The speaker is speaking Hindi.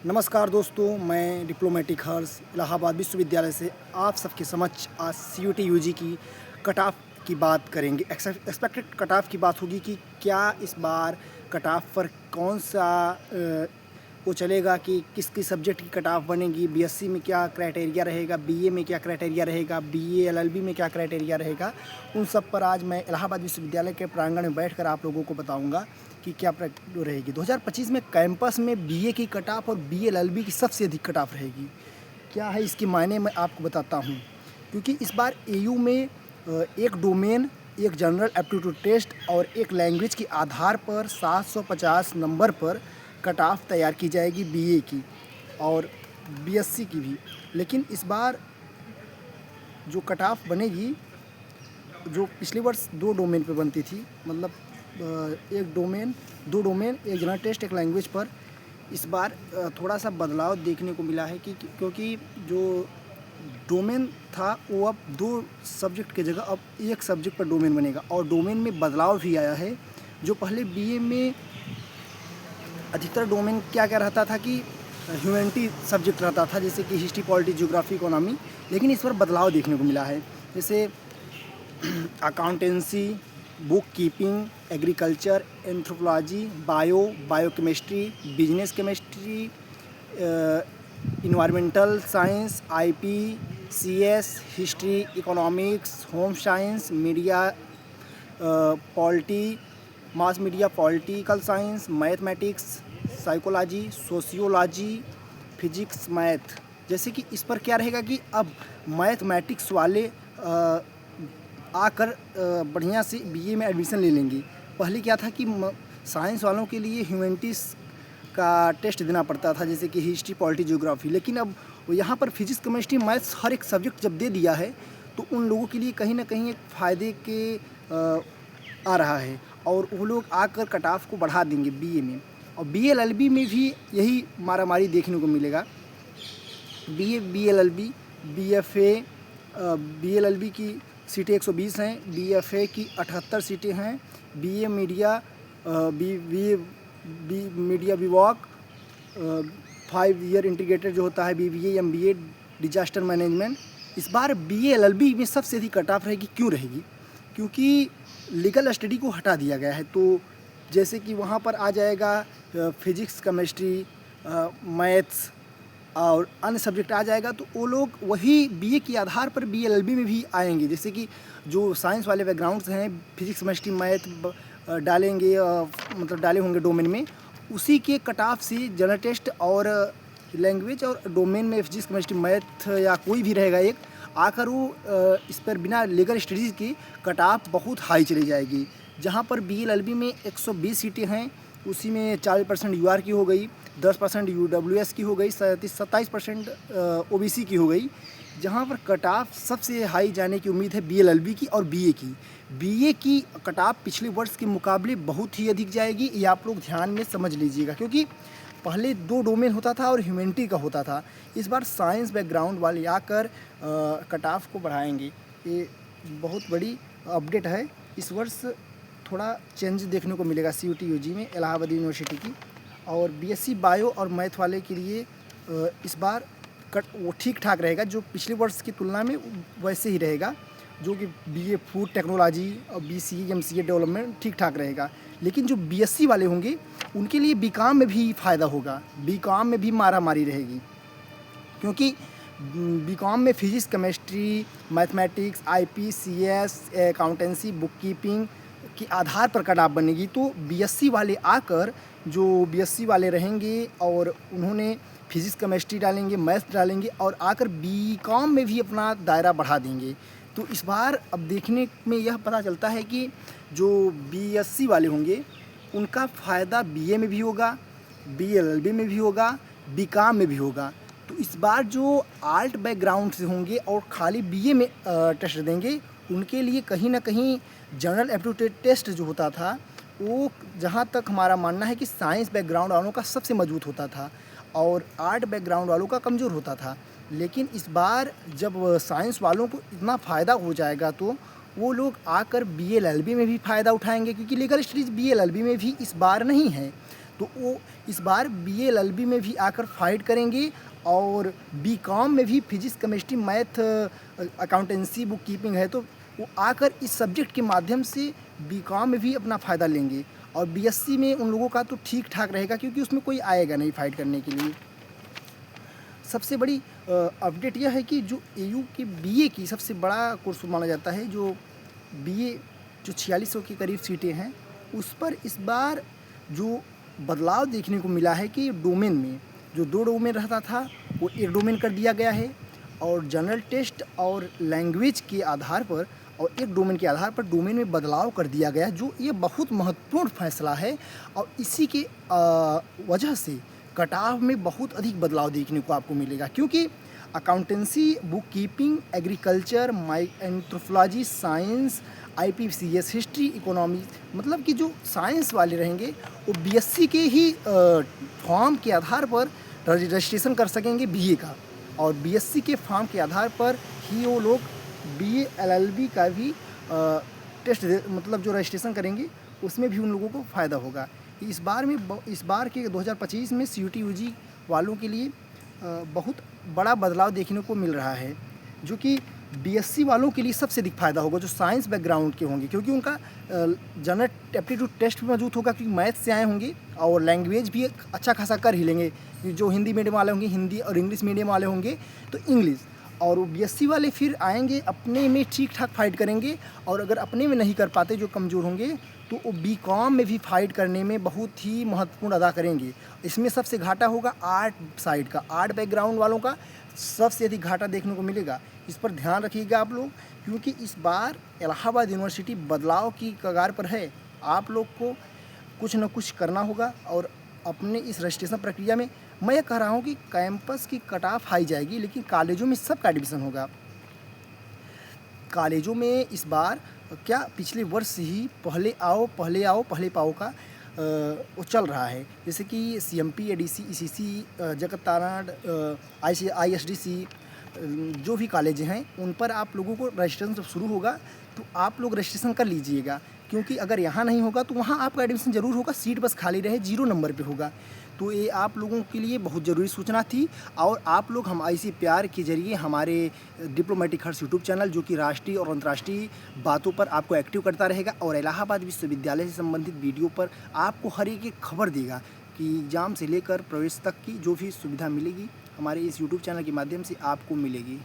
नमस्कार दोस्तों, मैं डिप्लोमेटिक हर्ष इलाहाबाद विश्वविद्यालय से आप सबके समक्ष आज सीयूटी यूजी की कट ऑफ की बात करेंगे। एक्सपेक्टेड कट ऑफ की बात होगी कि क्या इस बार कट ऑफ पर कौन सा वो चलेगा कि किस किस सब्जेक्ट की कट ऑफ बनेगी, बीएससी में क्या क्राइटेरिया रहेगा, बीए में क्या क्राइटेरिया रहेगा, बीए एलएलबी में क्या क्राइटेरिया रहेगा। उन सब पर आज मैं इलाहाबाद विश्वविद्यालय के प्रांगण में बैठकर आप लोगों को बताऊंगा कि क्या रहेगी। 2025 में कैंपस में बीए की कट ऑफ और बीएलएलबी की सबसे अधिक कट ऑफ रहेगी। क्या है इसके मायने मैं आपको बताता हूँ। क्योंकि इस बार एयू में एक डोमेन, एक जनरल एप्टीट्यूड टेस्ट और एक लैंग्वेज के आधार पर 750 नंबर पर कट ऑफ तैयार की जाएगी बीए की और बीएससी की भी। लेकिन इस बार जो कट ऑफ बनेगी, जो पिछले वर्ष 2 डोमेन पे बनती थी, मतलब दो डोमेन, एक जनरल टेस्ट, एक लैंग्वेज पर, इस बार थोड़ा सा बदलाव देखने को मिला है कि क्योंकि जो डोमेन था वो अब 2 सब्जेक्ट की जगह अब एक सब्जेक्ट पर डोमेन बनेगा। और डोमेन में बदलाव भी आया है। जो पहले बीए में अधिकतर डोमेन क्या रहता था कि ह्यूमैनिटी सब्जेक्ट रहता था, जैसे कि हिस्ट्री, पॉलिटी, ज्योग्राफी, इकोनॉमी। लेकिन इस पर बदलाव देखने को मिला है, जैसे accountancy, book keeping, agriculture, anthropology, biochemistry, business chemistry, environmental science, IP, CS, history, economics, home science, media, polity, mass media, political science, mathematics, psychology, sociology, physics, math. जैसे कि इस पर क्या रहेगा कि अब मैथमेटिक्स वाले आकर बढ़िया से बीए में एडमिशन ले लेंगे। पहले क्या था कि साइंस वालों के लिए ह्यूमैनिटीज़ का टेस्ट देना पड़ता था, जैसे कि हिस्ट्री, पॉलिटी, ज्योग्राफी। लेकिन अब यहाँ पर फिजिक्स, केमिस्ट्री, मैथ्स हर एक सब्जेक्ट जब दे दिया है तो उन लोगों के लिए कहीं ना कहीं एक फ़ायदे के आ रहा है और वो लोग आकर कट ऑफ को बढ़ा देंगे बीए में। और बीएलएलबी में भी यही मारामारी देखने को मिलेगा। बीए, बीएलएलबी, बीएफए, बीएलएलबी की सीटें 120 हैं, बीएफए की 78 सीटें हैं, बीए मीडिया, बी मीडिया विवॉक, 5 ईयर इंटीग्रेटेड जो होता है, बीबीए, एमबीए, डिजास्टर मैनेजमेंट। इस बार बीएलएलबी में सबसे अधिक कट ऑफ रहेगी। क्यों रहेगी? क्योंकि लीगल स्टडी को हटा दिया गया है। तो जैसे कि वहाँ पर आ जाएगा फिजिक्स, केमिस्ट्री, मैथ्स और अन्य सब्जेक्ट आ जाएगा, तो वो लोग वही बीए के आधार पर बीएलएलबी में भी आएंगे। जैसे कि जो साइंस वाले बैकग्राउंड्स हैं, फिजिक्स, केमिस्ट्री, मैथ डालेंगे, मतलब डाले होंगे डोमेन में, उसी के कट ऑफ से जनरल टेस्ट और लैंग्वेज और डोमेन में फिजिक्स, केमिस्ट्री, मैथ या कोई भी रहेगा एक, आकर वो इस पर बिना लीगल स्टडीज़ की कट ऑफ बहुत हाई चली जाएगी। जहाँ पर बीएलएलबी में 120 सीटें हैं, उसी में 40% यूआर की हो गई, 10% यूडब्ल्यूएस की हो गई, 27% ओबीसी की हो गई। जहाँ पर कट ऑफ सबसे हाई जाने की उम्मीद है बीएलएलबी की और बीए की। बीए की कट ऑफ पिछले वर्ष के मुकाबले बहुत ही अधिक जाएगी, ये आप लोग ध्यान में समझ लीजिएगा। क्योंकि पहले 2 डोमेन होता था और ह्यूमैनिटी का होता था, इस बार साइंस बैकग्राउंड वाले आकर कट ऑफ को बढ़ाएंगे। ये बहुत बड़ी अपडेट है। इस वर्ष थोड़ा चेंज देखने को मिलेगा सीयूटी यूजी में, इलाहाबाद यूनिवर्सिटी की। और बीएससी बायो और मैथ वाले के लिए इस बार कट वो ठीक ठाक रहेगा, जो पिछले वर्ष की तुलना में वैसे ही रहेगा। जो कि बीए फूड टेक्नोलॉजी और बीसीए, एमसीए डेवलपमेंट ठीक ठाक रहेगा। लेकिन जो बीएससी वाले होंगे उनके लिए बीकॉम में भी फ़ायदा होगा, बीकॉम में भी मारामारी रहेगी। क्योंकि बीकॉम में physics, chemistry, mathematics, IP, CS, accountancy, book keeping के आधार पर कट ऑफ बनेगी। तो बीएससी वाले आकर, जो बीएससी वाले रहेंगे और उन्होंने फिजिक्स, केमिस्ट्री डालेंगे, मैथ्स डालेंगे और आकर बीकॉम में भी अपना दायरा बढ़ा देंगे। तो इस बार अब देखने में यह पता चलता है कि जो बीएससी वाले होंगे उनका फ़ायदा बीए में भी होगा, बीएलएलबी में भी होगा, बीकॉम में भी होगा। तो इस बार जो आर्ट बैकग्राउंड से होंगे और खाली बीए में टेस्ट देंगे, उनके लिए कहीं ना कहीं जनरल एप्टीट्यूड टेस्ट जो होता था वो, जहाँ तक हमारा मानना है कि साइंस बैकग्राउंड वालों का सबसे मजबूत होता था और आर्ट बैकग्राउंड वालों का कमज़ोर होता था। लेकिन इस बार जब साइंस वालों को इतना फ़ायदा हो जाएगा तो वो लोग आकर बीएलएलबी में भी फ़ायदा उठाएंगे, क्योंकि लीगल स्टडीज़ बीएलएलबी में भी इस बार नहीं है। तो वो इस बार BA LLB में भी आकर फाइट करेंगे और BCom में भी physics, chemistry, math, accountancy, book keeping है, तो वो आकर इस सब्जेक्ट के माध्यम से BCom में भी अपना फ़ायदा लेंगे। और BSc में उन लोगों का तो ठीक ठाक रहेगा क्योंकि उसमें कोई आएगा नहीं फाइट करने के लिए। सबसे बड़ी अपडेट यह है कि जो AU के BA की सबसे बड़ा कोर्स माना जाता है, जो BA जो 4600 के करीब सीटें हैं, उस पर इस बार जो बदलाव देखने को मिला है कि डोमेन में जो 2 डोमेन रहता था वो 1 डोमेन कर दिया गया है, और जनरल टेस्ट और लैंग्वेज के आधार पर और 1 डोमेन के आधार पर डोमेन में बदलाव कर दिया गया है, जो ये बहुत महत्वपूर्ण फैसला है। और इसी के वजह से कटाव में बहुत अधिक बदलाव देखने को आपको मिलेगा, क्योंकि accountancy, book keeping, agriculture, anthropology, science, IPCS, history, economy, मतलब कि जो साइंस वाले रहेंगे वो BSc के ही फॉर्म के आधार पर रजिस्ट्रेशन कर सकेंगे BA का, और BSc के फॉर्म के आधार पर ही वो लोग BA LLB का भी टेस्ट मतलब जो रजिस्ट्रेशन करेंगे उसमें भी उन लोगों को फ़ायदा होगा। इस बार के 2025 में CUT UG वालों के लिए बहुत बड़ा बदलाव देखने को मिल रहा है, जो कि BSc वालों के लिए सबसे अधिक फ़ायदा होगा, जो साइंस बैकग्राउंड के होंगे, क्योंकि उनका जनरल एप्टीट्यूड टेस्ट भी मौजूद होगा, क्योंकि मैथ से आए होंगे, और लैंग्वेज भी अच्छा खासा कर ही लेंगे। जो हिंदी मीडियम वाले होंगे हिंदी, और इंग्लिश मीडियम वाले होंगे तो इंग्लिश, और वो BSc वाले फिर आएंगे अपने में ठीक ठाक फाइट करेंगे, और अगर अपने में नहीं कर पाते, जो कमज़ोर होंगे, तो वो BCom में भी फाइट करने में बहुत ही महत्वपूर्ण अदा करेंगे। इसमें सबसे घाटा होगा आर्ट साइड का, आर्ट बैकग्राउंड वालों का सबसे अधिक घाटा देखने को मिलेगा। इस पर ध्यान रखिएगा आप लोग, क्योंकि इस बार इलाहाबाद यूनिवर्सिटी बदलाव की कगार पर है। आप लोग को कुछ न कुछ करना होगा, और अपने इस रजिस्ट्रेशन प्रक्रिया में मैं ये कह रहा हूँ कि कैंपस की कट ऑफ हाई जाएगी, लेकिन कॉलेजों में सबका एडमिशन होगा। कॉलेजों में इस बार क्या पिछले वर्ष ही पहले पहले पाओ का वो चल रहा है, जैसे कि CMP, ADC, ECC, जगत ताराड, ISDC, जो भी कॉलेज हैं उन पर आप लोगों को रजिस्ट्रेशन जब शुरू होगा तो आप लोग रजिस्ट्रेशन कर लीजिएगा, क्योंकि अगर यहाँ नहीं होगा तो वहाँ आपका एडमिशन ज़रूर होगा, सीट बस खाली रहे, 0 नंबर पे होगा। तो ये आप लोगों के लिए बहुत ज़रूरी सूचना थी, और आप लोग हम IC प्यार के जरिए हमारे डिप्लोमेटिक हर्ष यूट्यूब चैनल, जो कि राष्ट्रीय और अंतर्राष्ट्रीय बातों पर आपको एक्टिव करता रहेगा, और इलाहाबाद विश्वविद्यालय से संबंधित वीडियो पर आपको हर एक खबर देगा कि एग्ज़ाम से लेकर प्रवेश तक की जो भी सुविधा मिलेगी हमारे इस यूट्यूब चैनल के माध्यम से आपको मिलेगी।